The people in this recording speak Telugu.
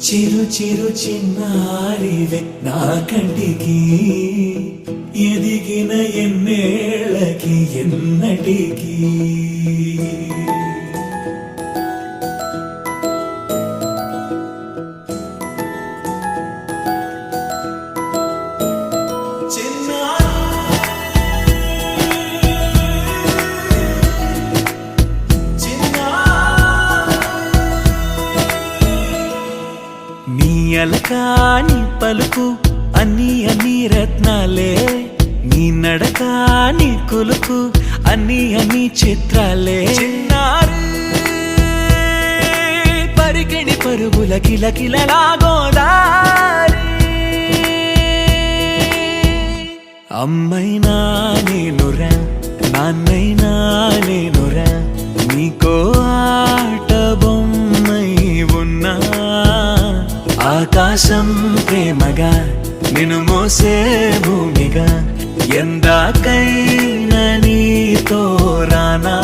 చిరు చిరు చిన్నారివే నా కంటికి ఎదిగిన ఎన్నేళ్ళకి ఎన్నటికి అలకాని పలుకు అన్ని రత్నాలే నీ నడకాని కులుకు అన్ని చిత్రాలే పరికిణి పరుగుల కిలకిలలాగోదారి అమ్మైనా నేనురా నాన్నైనా నేనురా నీకో ఆట బొమ్మై ఉన్నా ఆకాశం ప్రేమగా నిన్ను మోసే భూమిగా ఎందాకైనా నీతో రానా